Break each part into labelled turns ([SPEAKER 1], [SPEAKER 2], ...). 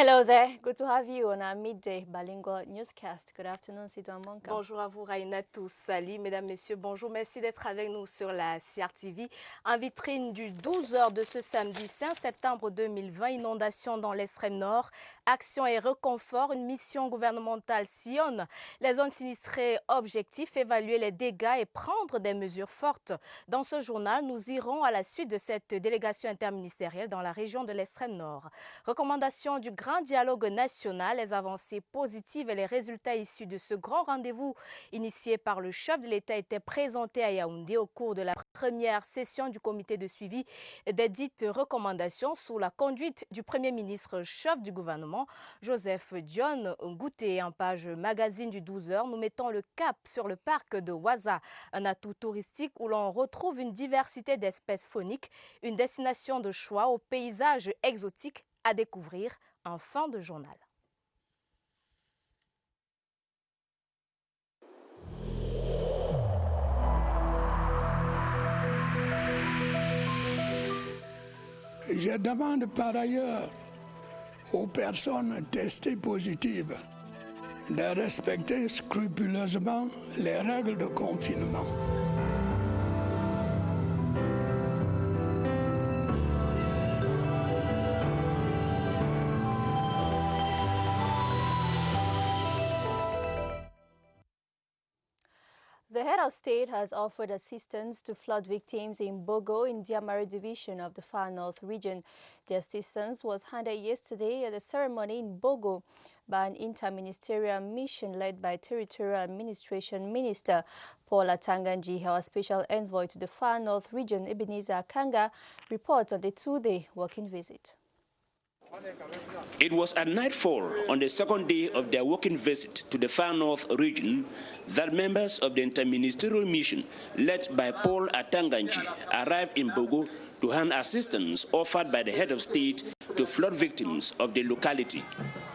[SPEAKER 1] Hello there. Good to have you on our midday bilingual newscast. Good afternoon, Sidouan Monka.
[SPEAKER 2] Bonjour à vous, Rainatou Sali. Mesdames, Messieurs, bonjour. Merci d'être avec nous sur la CRTV. En vitrine du 12h de ce samedi 5 septembre 2020, inondation dans l'extrême nord, action et reconfort, une mission gouvernementale sillonne les zones sinistrées. Objectif, évaluer les dégâts et prendre des mesures fortes. Dans ce journal, nous irons à la suite de cette délégation interministérielle dans la région de l'extrême nord. Recommandation du grand dialogue national, les avancées positives et les résultats issus de ce grand rendez-vous initié par le chef de l'État étaient présentés à Yaoundé au cours de la première session du comité de suivi des dites recommandations sous la conduite du Premier ministre chef du gouvernement, Joseph John Ngouté. En page magazine du 12h, nous mettons le cap sur le parc de Waza, un atout touristique où l'on retrouve une diversité d'espèces fauniques, une destination de choix aux paysages exotiques à découvrir en fin de journal.
[SPEAKER 3] Je demande par ailleurs aux personnes testées positives de respecter scrupuleusement les règles de confinement.
[SPEAKER 1] The head of state has offered assistance to flood victims in Bogo in Diamari division of the Far North region. The assistance was handed yesterday at a ceremony in Bogo by an interministerial mission led by Territorial Administration Minister Paul Atanganji. Our special envoy to the Far North region, Ebenezer Kanga, reports on the two-day working visit.
[SPEAKER 4] It was at nightfall on the second day of their working visit to the Far North region that members of the interministerial mission led by Paul Atanganji arrived in Bogo to hand assistance offered by the head of state to flood victims of the locality.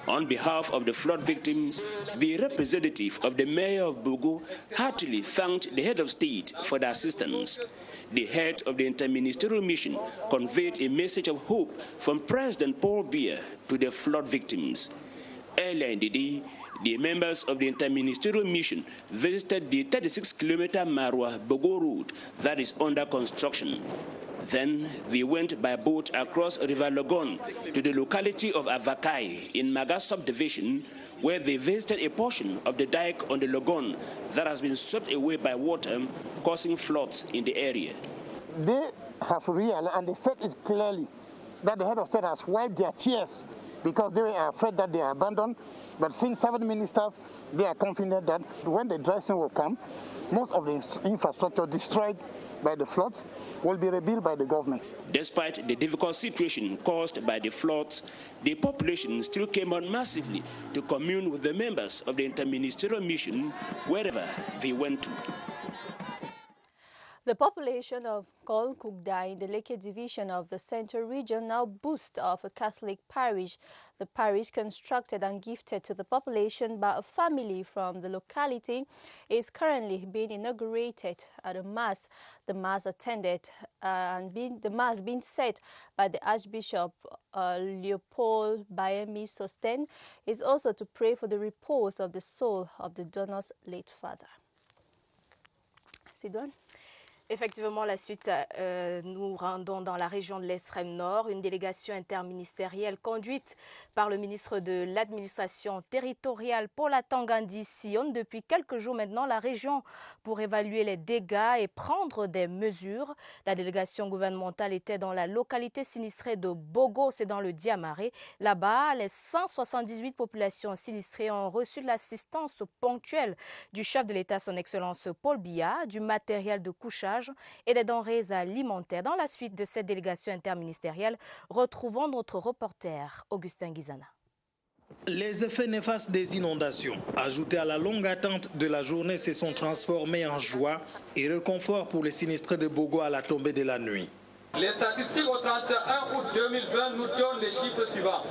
[SPEAKER 4] On behalf of the flood victims, the representative of the mayor of Bogo heartily thanked the head of state for the assistance. The head of the interministerial mission conveyed a message of hope from President Paul Biya to the flood victims. Earlier in the day, the members of the interministerial mission visited the 36-kilometer Marwa-Bogo road that is under construction. Then they went by boat across River Logon to the locality of Avakai in Maga subdivision, where they visited a portion of the dike on the Logon that has been swept away by water, causing floods in the area.
[SPEAKER 5] They have realized, and they said it clearly, that the head of state has wiped their tears because they were afraid that they are abandoned. But since 7 ministers, they are confident that when the dry season will come, most of the infrastructure destroyed by the floods will be rebuilt by the government.
[SPEAKER 4] Despite the difficult situation caused by the floods, the population still came out massively to commune with the members of the interministerial mission wherever they went to.
[SPEAKER 1] The population of Kolkukda in the Leke division of the Central region now boasts of a Catholic parish. The parish, constructed and gifted to the population by a family from the locality, is currently being inaugurated at a mass. The mass attended the mass being said by the Archbishop Leopold Bayemi Sosten is also to pray for the repose of the soul of the donor's late father. Sidouan?
[SPEAKER 2] Effectivement, la suite, nous rendons dans la région de l'extrême nord. Une délégation interministérielle conduite par le ministre de l'administration territoriale Paul Atangandi sillonne depuis quelques jours maintenant la région pour évaluer les dégâts et prendre des mesures. La délégation gouvernementale était dans la localité sinistrée de Bogo, c'est dans le Diamaré. Là-bas, les 178 populations sinistrées ont reçu de l'assistance ponctuelle du chef de l'État, son Excellence Paul Biya, du matériel de couchage et des denrées alimentaires. Dans la suite de cette délégation interministérielle, retrouvons notre reporter Augustin Guizana.
[SPEAKER 6] Les effets néfastes des inondations, ajoutés à la longue attente de la journée, se sont transformés en joie et réconfort pour les sinistrés de Bogo à la tombée de la nuit.
[SPEAKER 7] Les statistiques au 31 août 2020 nous donnent les chiffres suivants.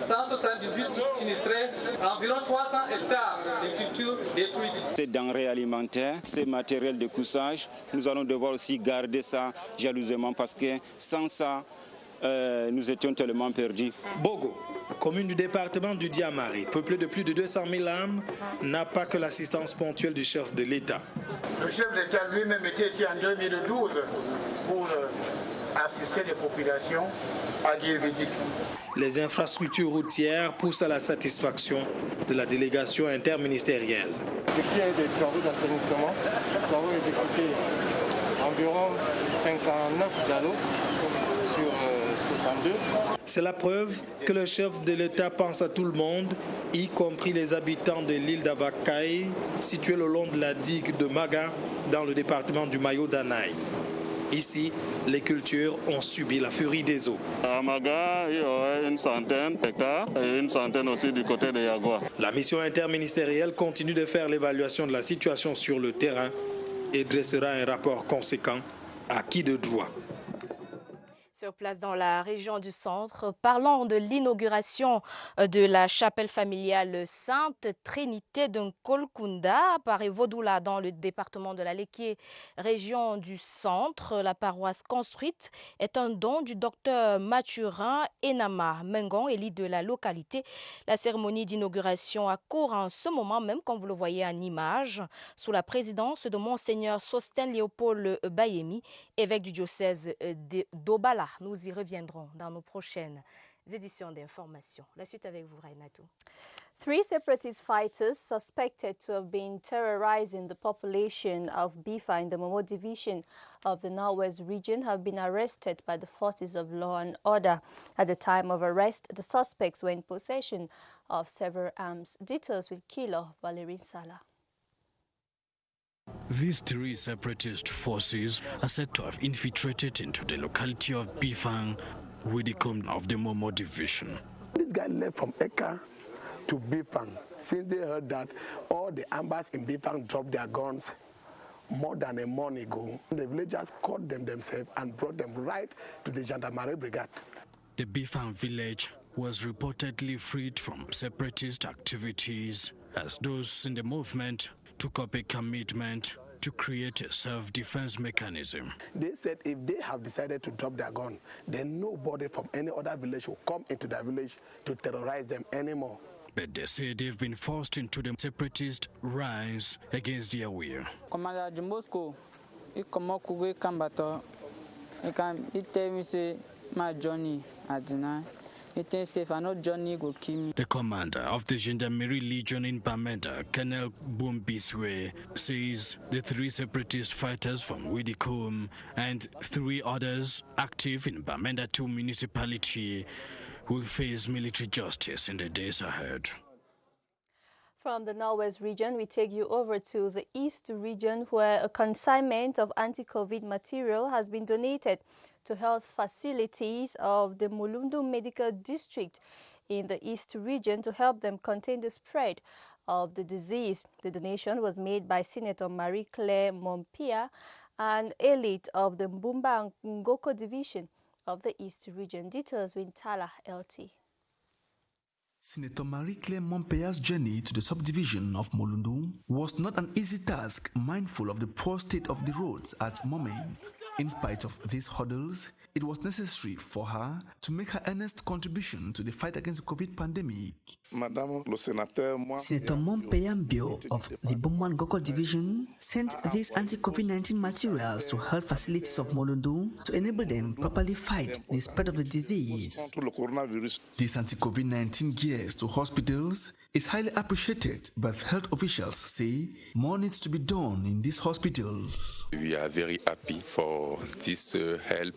[SPEAKER 7] 178 sinistrés, environ 300 hectares de cultures détruites.
[SPEAKER 8] Ces denrées alimentaires, ces matériels de couchage, nous allons devoir aussi garder ça jalousement parce que sans ça, nous étions tellement perdus.
[SPEAKER 6] Bogo, commune du département du Diamari, peuplée de plus de 200 000 âmes, n'a pas que l'assistance ponctuelle du chef de l'État.
[SPEAKER 5] Le chef de l'État lui-même était ici en 2012 pour assister les populations agricultrices.
[SPEAKER 6] Les infrastructures routières poussent à la satisfaction de la délégation interministérielle.
[SPEAKER 9] Ce qui est des travaux d'assainissement, nous avons exécuté environ 59 dialogues sur 62.
[SPEAKER 6] C'est la preuve que le chef de l'État pense à tout le monde, y compris les habitants de l'île d'Avakaï, située le long de la digue de Maga, dans le département du Mayo-Danaï. Ici, les cultures ont subi la furie des eaux.
[SPEAKER 10] À Maga, il y aurait une centaine d'hectares et une centaine aussi du côté de Yagua.
[SPEAKER 6] La mission interministérielle continue de faire l'évaluation de la situation sur le terrain et dressera un rapport conséquent à qui de droit.
[SPEAKER 2] Sur place dans la région du centre, parlons de l'inauguration de la chapelle familiale Sainte Trinité de Nkolkunda par Evodoula dans le département de la Léquié, région du centre. La paroisse construite est un don du docteur Mathurin Enama Mengon, élu de la localité. La cérémonie d'inauguration a cours en ce moment même, comme vous le voyez en image, sous la présidence de Monseigneur Sosten Léopold Bayemi, évêque du diocèse d'Obala. Nous y reviendrons dans nos prochaines éditions d'information. La suite avec vous, Rainatou.
[SPEAKER 1] 3 separatist fighters suspected to have been terrorizing the population of Bifa in the Momo division of the Northwest region have been arrested by the forces of law and order. At the time of arrest, the suspects were in possession of several arms. Details with Kilo Valerie Sala.
[SPEAKER 11] These 3 separatist forces are said to have infiltrated into the locality of Bifang, Widikum of the Momo division.
[SPEAKER 12] This guy left from Eka to Bifang since they heard that all the ambas in Bifang dropped their guns more than a month ago. The villagers caught them themselves and brought them right to the Gendarmerie Brigade.
[SPEAKER 11] The Bifang village was reportedly freed from separatist activities as those in the movement took up a commitment to create a self-defense mechanism.
[SPEAKER 12] They said if they have decided to drop their gun, then nobody from any other village will come into their village to terrorize them anymore.
[SPEAKER 11] But they say they've been forced into the separatist rise against their will.
[SPEAKER 13] Commander Jumbosco, he come up with Kambato. He tell me say my journey Adina.
[SPEAKER 11] The commander of the Gendarmerie Legion in Bamenda, Colonel Bumbiswe, says the 3 separatist fighters from Widikum and 3 others active in Bamenda 2 municipality will face military justice in the days ahead.
[SPEAKER 1] From the Northwest region, we take you over to the East region, where a consignment of anti-COVID material has been donated to health facilities of the Mulundu Medical District in the East region to help them contain the spread of the disease. The donation was made by Senator Marie-Claire Mompia, an elite of the Mbumba Ngoko division of the East region. Details with Tala LT.
[SPEAKER 14] Senator Marie-Claire Mompea's journey to the subdivision of Mulundu was not an easy task, mindful of the poor state of the roads at the moment. In spite of these hurdles, it was necessary for her to make her earnest contribution to the fight against the COVID pandemic.
[SPEAKER 15] Senator Mompea Mbio of the Bumban Ngoko division sent these anti-COVID-19 materials to health facilities of Mulundu to enable them properly fight the spread of the disease.
[SPEAKER 14] These anti-COVID-19 gears to hospitals is highly appreciated, but health officials say more needs to be done in these hospitals.
[SPEAKER 16] We are very happy for this help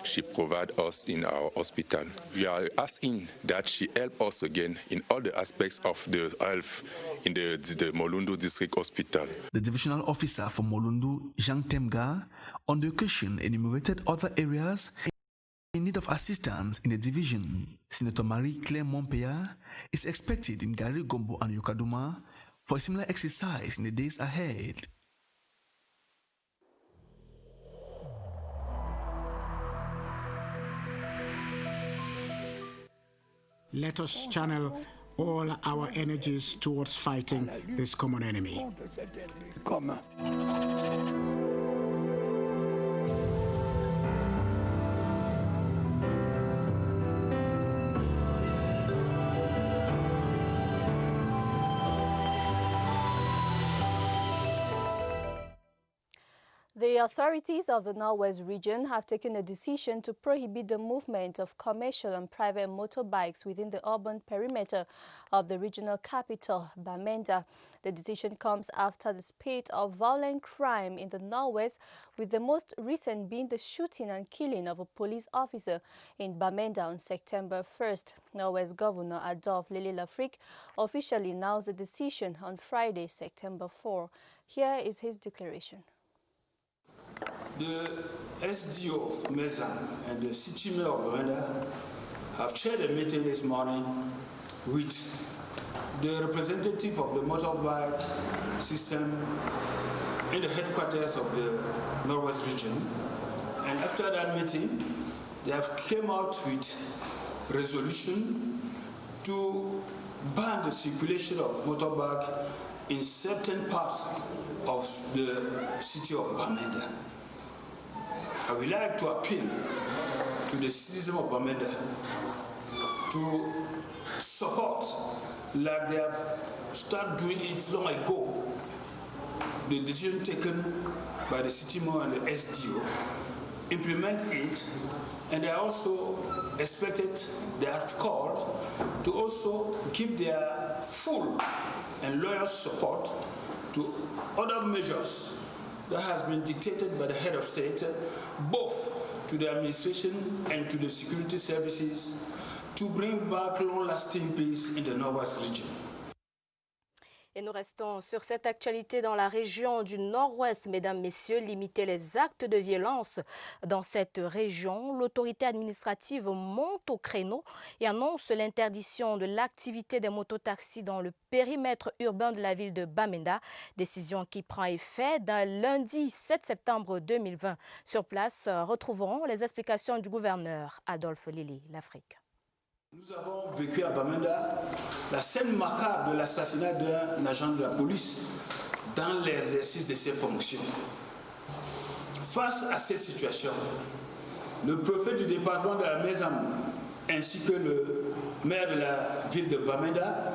[SPEAKER 16] she provides us in our hospital. We are asking that she help us again in all the aspects of the health in the Mulundu District Hospital.
[SPEAKER 14] The divisional officer for Mulundu, Jean Temga, on the occasion enumerated other areas in need of assistance in the division. Senator Marie-Claire Mompea is expected in Gari Gombo and Yokaduma for a similar exercise in the days ahead.
[SPEAKER 17] Let us channel all our energies towards fighting this common enemy.
[SPEAKER 1] The authorities of the Northwest region have taken a decision to prohibit the movement of commercial and private motorbikes within the urban perimeter of the regional capital, Bamenda. The decision comes after the spate of violent crime in the Northwest, with the most recent being the shooting and killing of a police officer in Bamenda on September 1st. Northwest Governor Adolphe Lele-Lafrique officially announced the decision on Friday, September 4. Here is his declaration.
[SPEAKER 18] The SDO of Mezam and the City Mayor of Bamenda have chaired a meeting this morning with the representative of the motorbike system in the headquarters of the Northwest region. And after that meeting, they have come out with resolution to ban the circulation of motorbike in certain parts of the city of Bamenda. I would like to appeal to the citizens of Bamenda to support, like they have started doing it long ago, the decision taken by the city mayor and the SDO, implement it, and they also expected, they have called to also give their full and loyal support to other measures that has been dictated by the head of state, both to the administration and to the security services, to bring back long-lasting peace in the Northwest region.
[SPEAKER 2] Et nous restons sur cette actualité dans la région du Nord-Ouest. Mesdames, Messieurs, limiter les actes de violence dans cette région. L'autorité administrative monte au créneau et annonce l'interdiction de l'activité des mototaxis dans le périmètre urbain de la ville de Bamenda. Décision qui prend effet d'un lundi 7 septembre 2020. Sur place, retrouvons les explications du gouverneur Adolphe Lele-Lafrique.
[SPEAKER 18] Nous avons vécu à Bamenda la scène macabre de l'assassinat d'un agent de la police dans l'exercice de ses fonctions. Face à cette situation, le préfet du département de la Mezam ainsi que le maire de la ville de Bamenda,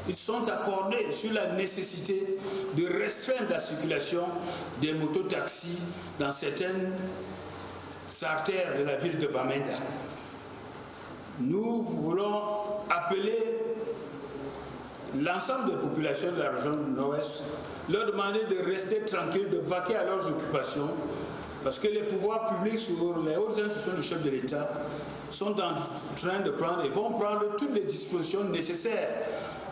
[SPEAKER 18] ils sont accordés sur la nécessité de restreindre la circulation des mototaxis dans certaines artères de la ville de Bamenda. Nous voulons appeler l'ensemble des populations de la région du Nord-Ouest, leur demander de rester tranquilles, de vaquer à leurs occupations, parce que les pouvoirs publics sur les hautes institutions du chef de l'État sont en train de prendre et vont prendre toutes les dispositions nécessaires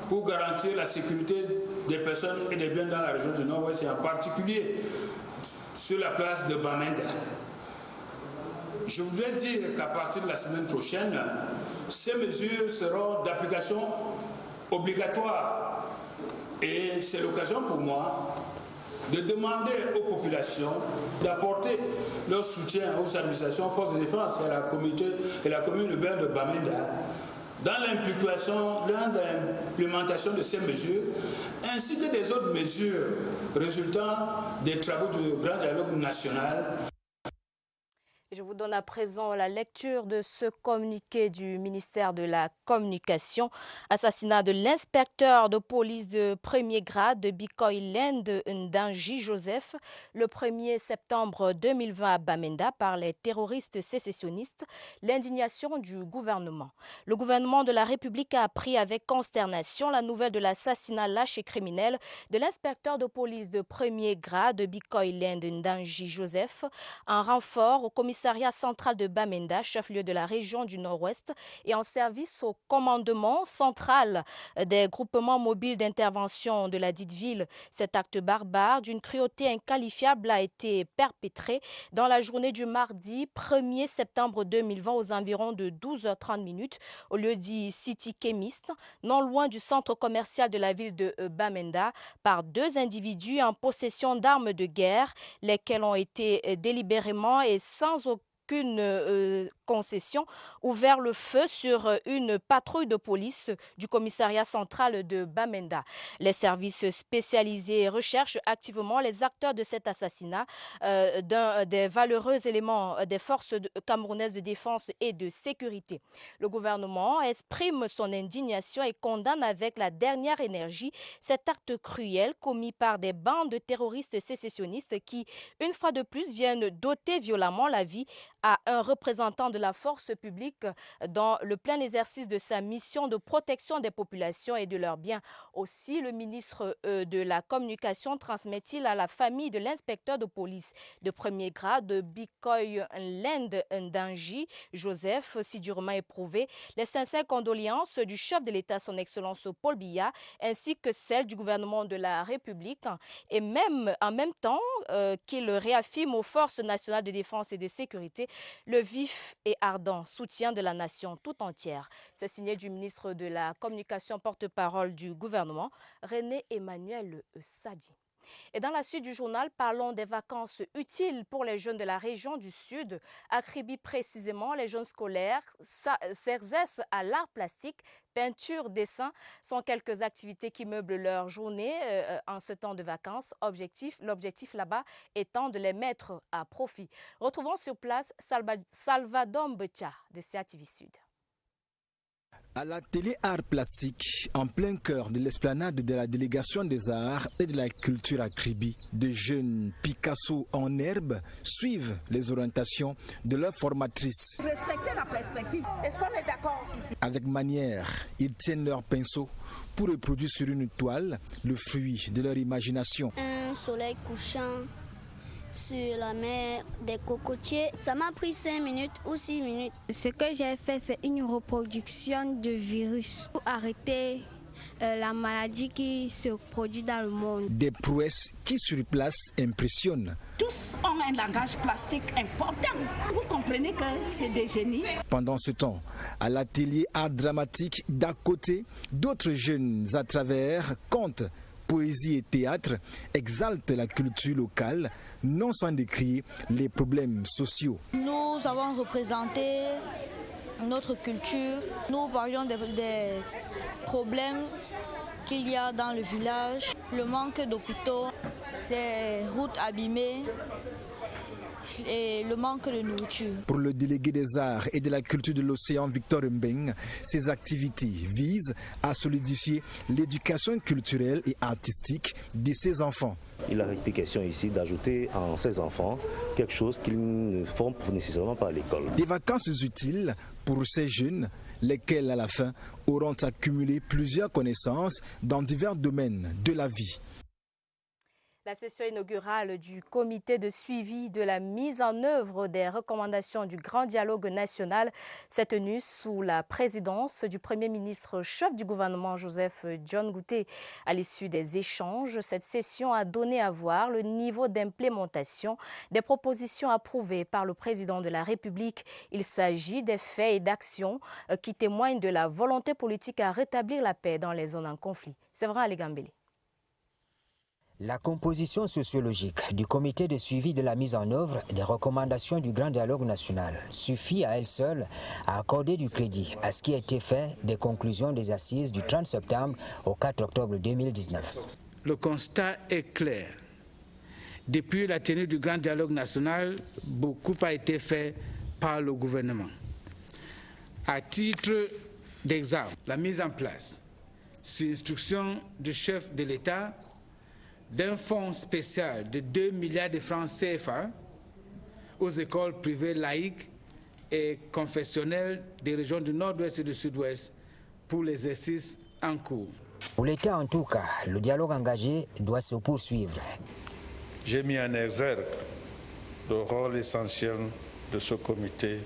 [SPEAKER 18] pour garantir la sécurité des personnes et des biens dans la région du Nord-Ouest et en particulier sur la place de Bamenda. Je voudrais dire qu'à partir de la semaine prochaine, ces mesures seront d'application obligatoire. Et c'est l'occasion pour moi de demander aux populations d'apporter leur soutien aux administrations, aux forces de défense et à la communauté et la commune urbaine de Bamenda dans l'implémentation de ces mesures, ainsi que des autres mesures résultant des travaux du Grand Dialogue national.
[SPEAKER 2] Je vous donne à présent la lecture de ce communiqué du ministère de la Communication. Assassinat de l'inspecteur de police de premier grade de Bikoïlen de Ndanji Joseph le 1er septembre 2020 à Bamenda par les terroristes sécessionnistes. L'indignation du gouvernement. Le gouvernement de la République a appris avec consternation la nouvelle de l'assassinat lâche et criminel de l'inspecteur de police de premier grade de Bikoïlen de Ndanji Joseph. En renfort au commissariat central de Bamenda, chef-lieu de la région du Nord-Ouest, et en service au commandement central des groupements mobiles d'intervention de la dite ville. Cet acte barbare d'une cruauté inqualifiable a été perpétré dans la journée du mardi 1er septembre 2020 aux environs de 12h30 au lieu dit City Chemist, non loin du centre commercial de la ville de Bamenda, par deux individus en possession d'armes de guerre, lesquels ont été délibérément et sans aucune concession, ouvert le feu sur une patrouille de police du commissariat central de Bamenda. Les services spécialisés recherchent activement les acteurs de cet assassinat d'un des valeureux éléments des forces camerounaises de défense et de sécurité. Le gouvernement exprime son indignation et condamne avec la dernière énergie cet acte cruel commis par des bandes de terroristes sécessionnistes qui, une fois de plus, viennent d'ôter violemment la vie à un représentant de la force publique dans le plein exercice de sa mission de protection des populations et de leurs biens. Aussi, le ministre de la Communication transmet-il à la famille de l'inspecteur de police de premier grade Bikoy Lend Ndanji Joseph, si durement éprouvé, les sincères condoléances du chef de l'État, son Excellence Paul Biya, ainsi que celles du gouvernement de la République, et même en même temps qu'il réaffirme aux forces nationales de défense et de sécurité le vif et ardent soutien de la nation tout entière. C'est signé du ministre de la Communication, porte-parole du gouvernement, René Emmanuel Sadi. Et dans la suite du journal, parlons des vacances utiles pour les jeunes de la région du Sud. À Kribi précisément, les jeunes scolaires s'exercent à l'art plastique, peinture, dessin sont quelques activités qui meublent leur journée en ce temps de vacances. L'objectif là-bas étant de les mettre à profit. Retrouvons sur place Salvador Mbetia de CATV Sud.
[SPEAKER 19] À l'atelier art plastique, en plein cœur de l'esplanade de la délégation des arts et de la culture à Kribi, de jeunes Picasso en herbe suivent les orientations de leur formatrice.
[SPEAKER 20] Respectez la perspective. Est-ce qu'on est d'accord?
[SPEAKER 19] Avec manière, ils tiennent leur pinceau pour reproduire sur une toile le fruit de leur imagination.
[SPEAKER 21] Un soleil couchant sur la mer, des cocotiers. Ça m'a pris 5 minutes ou 6 minutes.
[SPEAKER 22] Ce que j'ai fait, c'est une reproduction de virus pour arrêter la maladie qui se produit dans le monde.
[SPEAKER 19] Des prouesses qui sur place impressionnent.
[SPEAKER 20] Tous ont un langage plastique important. Vous comprenez que c'est des génies.
[SPEAKER 19] Pendant ce temps, à l'atelier art dramatique d'à côté, d'autres jeunes à travers contes, poésie et théâtre exaltent la culture locale, non sans décrire les problèmes sociaux.
[SPEAKER 23] Nous avons représenté notre culture. Nous parlions des problèmes qu'il y a dans le village, le manque d'hôpitaux, les routes abîmées et le manque de nourriture.
[SPEAKER 19] Pour le délégué des arts et de la culture de l'océan Victor Mbeng, ces activités visent à solidifier l'éducation culturelle et artistique de ses enfants.
[SPEAKER 24] Il a été question ici d'ajouter en ces enfants quelque chose qu'ils ne font nécessairement pas à l'école.
[SPEAKER 19] Des vacances utiles pour ces jeunes, lesquels à la fin auront accumulé plusieurs connaissances dans divers domaines de la vie.
[SPEAKER 2] La session inaugurale du comité de suivi de la mise en œuvre des recommandations du Grand Dialogue national s'est tenue sous la présidence du Premier ministre chef du gouvernement Joseph John Gouté. À l'issue des échanges, cette session a donné à voir le niveau d'implémentation des propositions approuvées par le président de la République. Il s'agit des faits et d'actions qui témoignent de la volonté politique à rétablir la paix dans les zones en conflit. C'est vrai, Alégambélé.
[SPEAKER 25] La composition sociologique du comité de suivi de la mise en œuvre des recommandations du Grand Dialogue national suffit à elle seule à accorder du crédit à ce qui a été fait des conclusions des assises du 30 septembre au 4 octobre 2019.
[SPEAKER 26] Le constat est clair. Depuis la tenue du Grand Dialogue national, beaucoup a été fait par le gouvernement. À titre d'exemple, la mise en place, sur instruction du chef de l'État, d'un fonds spécial de 2 milliards de francs CFA aux écoles privées laïques et confessionnelles des régions du Nord-Ouest et du Sud-Ouest pour l'exercice en cours.
[SPEAKER 25] Pour l'État, en tout cas, le dialogue engagé doit se poursuivre.
[SPEAKER 27] J'ai mis en exergue le rôle essentiel de ce comité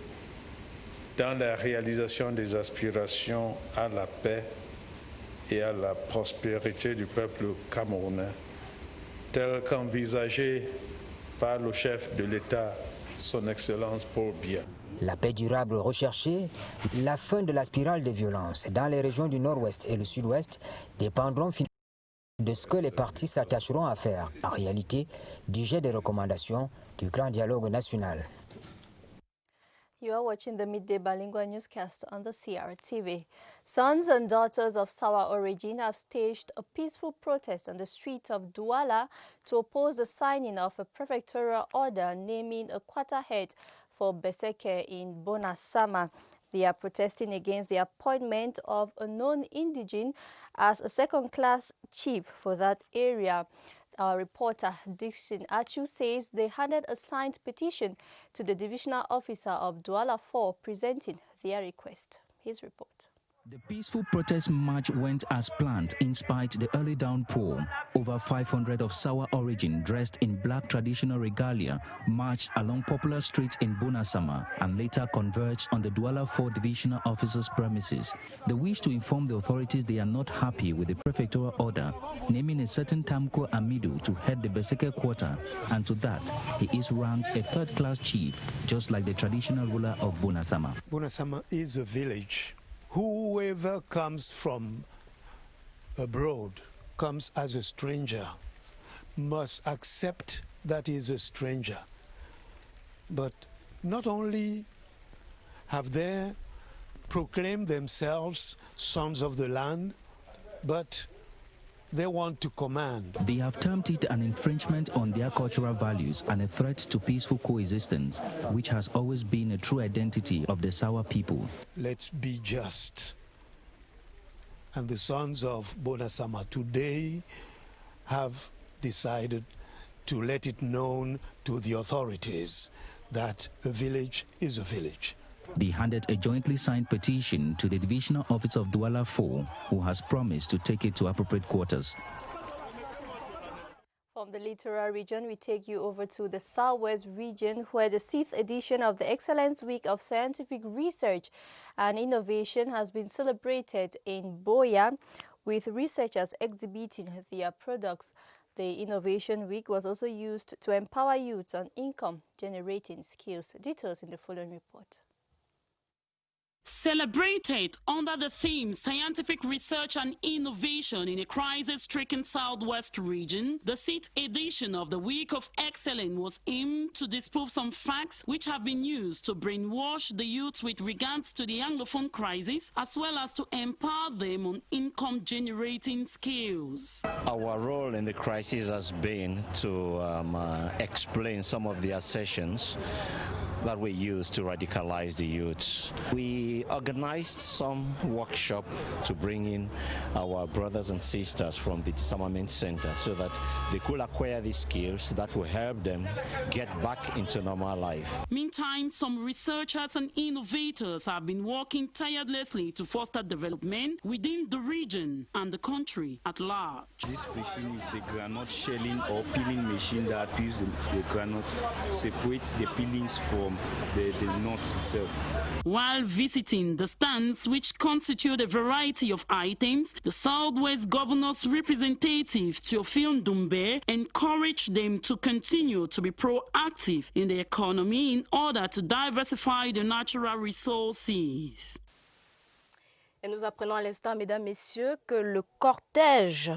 [SPEAKER 27] dans la réalisation des aspirations à la paix et à la prospérité du peuple camerounais, tel qu'envisagé par le chef de l'État, son Excellence Paul Biya.
[SPEAKER 25] La paix durable recherchée, la fin de la spirale de violence dans les régions du Nord-Ouest et le Sud-Ouest dépendront de ce que les partis s'attacheront à faire, en réalité, du jet des recommandations du Grand Dialogue national.
[SPEAKER 1] You are watching the Midday Bilingual Newscast on the CRTV. Sons and daughters of Sawa origin have staged a peaceful protest on the streets of Douala to oppose the signing of a prefectural order naming a quarterhead for Beseke in Bonasama. They are protesting against the appointment of a non-indigene as a second-class chief for that area. Our reporter Dixon Achu says they handed a signed petition to the divisional officer of Douala 4 presenting their request. His report.
[SPEAKER 3] The peaceful protest march went as planned in spite the early downpour. Over 500 of Sawa origin dressed in black traditional regalia marched along popular streets in Bonasama and later converged on the Douala 4 divisional officer's premises. They wish to inform the authorities they are not happy with the prefectural order naming a certain Tamko Amidu to head the Beseke quarter, and to that he is ranked a third-class chief, just like the traditional ruler of Bonasama.
[SPEAKER 4] Bonasama is a village. Whoever comes from abroad, comes as a stranger, must accept that he is a stranger. But not only have they proclaimed themselves sons of the land, but they want to command.
[SPEAKER 3] They have termed it an infringement on their cultural values and a threat to peaceful coexistence, which has always been a true identity of the Sawa people.
[SPEAKER 4] Let's be just. And the sons of Bonasama today have decided to let it known to the authorities that a village is a village.
[SPEAKER 3] They handed a jointly signed petition to the divisional office of Douala 4, who has promised to take it to appropriate quarters.
[SPEAKER 1] From the Littoral region, we take you over to the Southwest region, where the 6th edition of the Excellence Week of Scientific Research and Innovation has been celebrated in Boya, with researchers exhibiting their products. The Innovation Week was also used to empower youths on income-generating skills. Details in the following report.
[SPEAKER 5] Celebrated under the theme Scientific Research and Innovation in a Crisis-Stricken Southwest region, the 6th edition of the Week of Excellence was aimed to disprove some facts which have been used to brainwash the youth with regards to the Anglophone crisis, as well as to empower them on income-generating skills.
[SPEAKER 7] Our role in the crisis has been to explain some of the assertions that we use to radicalize the youth. We organized some workshop to bring in our brothers and sisters from the disarmament center so that they could acquire these skills that will help them get back into normal life.
[SPEAKER 5] Meantime, some researchers and innovators have been working tirelessly to foster development within the region and the country at large.
[SPEAKER 11] This machine is the granite shelling or peeling machine that peels the granite, separates the peelings from the nut itself.
[SPEAKER 5] While visiting the stands, which constitute a variety of items, the Southwest Governor's representative, Théophile Doumbé, encouraged them to continue to be proactive in the economy in order to diversify the natural resources.
[SPEAKER 2] Et nous apprenons à l'instant, mesdames, messieurs, que le cortège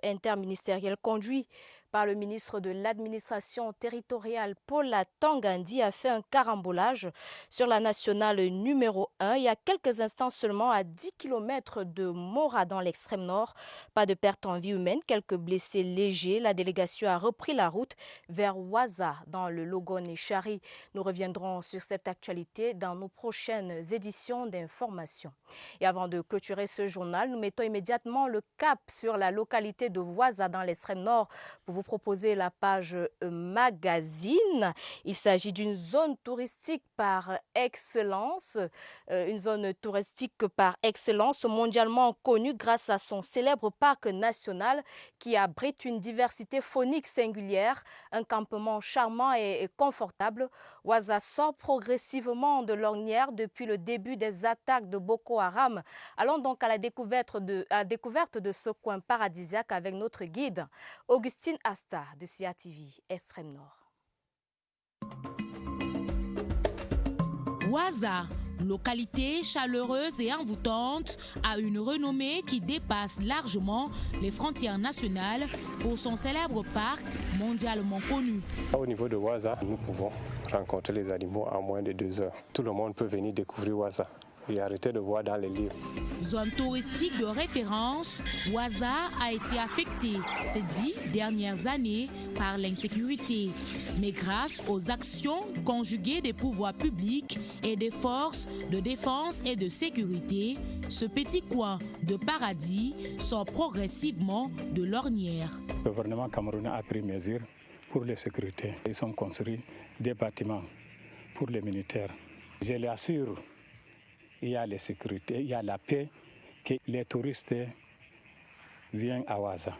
[SPEAKER 2] interministériel conduit par le ministre de l'administration territoriale Paula Tangandi a fait un carambolage sur la nationale numéro 1 il y a quelques instants seulement à 10 km de Mora dans l'extrême nord. Pas de perte en vie humaine, quelques blessés légers. La délégation a repris la route vers Waza dans le Logone et Chari. Nous reviendrons sur cette actualité dans nos prochaines éditions d'information. Et avant de clôturer ce journal, nous mettons immédiatement le cap sur la localité de Waza dans l'extrême nord pour vous proposer la page magazine. Il s'agit d'une zone touristique par excellence, mondialement connue grâce à son célèbre parc national qui abrite une diversité faunique singulière, un campement charmant et confortable. Waza sort progressivement de l'ornière depuis le début des attaques de Boko Haram. Allons donc à la découverte de ce coin paradisiaque avec notre guide, Augustine Asta de CRTV Extrême Nord.
[SPEAKER 8] Waza,
[SPEAKER 6] Localité chaleureuse et envoûtante, a une renommée qui dépasse largement les frontières nationales pour son célèbre parc mondialement connu.
[SPEAKER 8] Au niveau de Ouaza, nous pouvons rencontrer les animaux en moins de 2 heures. Tout le monde peut venir découvrir Ouaza et arrêter de voir dans les livres.
[SPEAKER 6] Zone touristique de référence, Ouaza a été affectée ces 10 dernières années par l'insécurité. Mais grâce aux actions conjuguées des pouvoirs publics et des forces de défense et de sécurité, ce petit coin de paradis sort progressivement de l'ornière.
[SPEAKER 8] Le gouvernement camerounais a pris mesure pour la sécurité. Ils ont construit des bâtiments pour les militaires. Je l'assure, il y a la sécurité, il y a la paix, que les touristes viennent à Ouaza.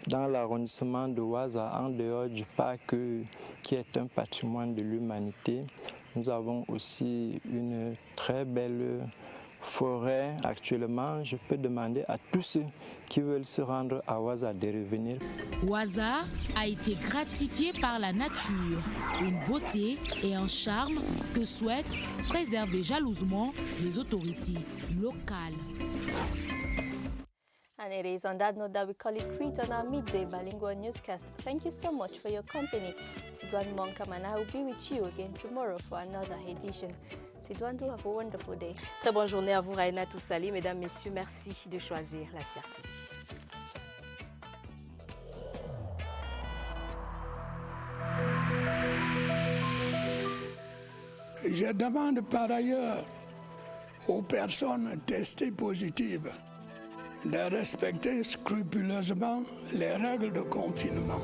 [SPEAKER 9] Dans l'arrondissement de Ouaza, en dehors du parc qui est un patrimoine de l'humanité, nous avons aussi une très belle forêt. Actuellement, je peux demander à tous ceux qui veulent se rendre à Ouaza de revenir.
[SPEAKER 6] Ouaza a été gratifié par la nature, une beauté et un charme que souhaitent préserver jalousement les autorités locales.
[SPEAKER 1] And it is on that note that we call it quits on our midday bilingual newscast. Thank you so much for your company. Sidwan Monkam and I will be with you again tomorrow for another edition. Sidwan, do have a wonderful day.
[SPEAKER 2] Très bonne journée à vous, Raina Toussali. Mesdames, Messieurs, merci de choisir la CRTV.
[SPEAKER 10] Je demande par ailleurs aux personnes testées positives de respecter scrupuleusement les règles de confinement.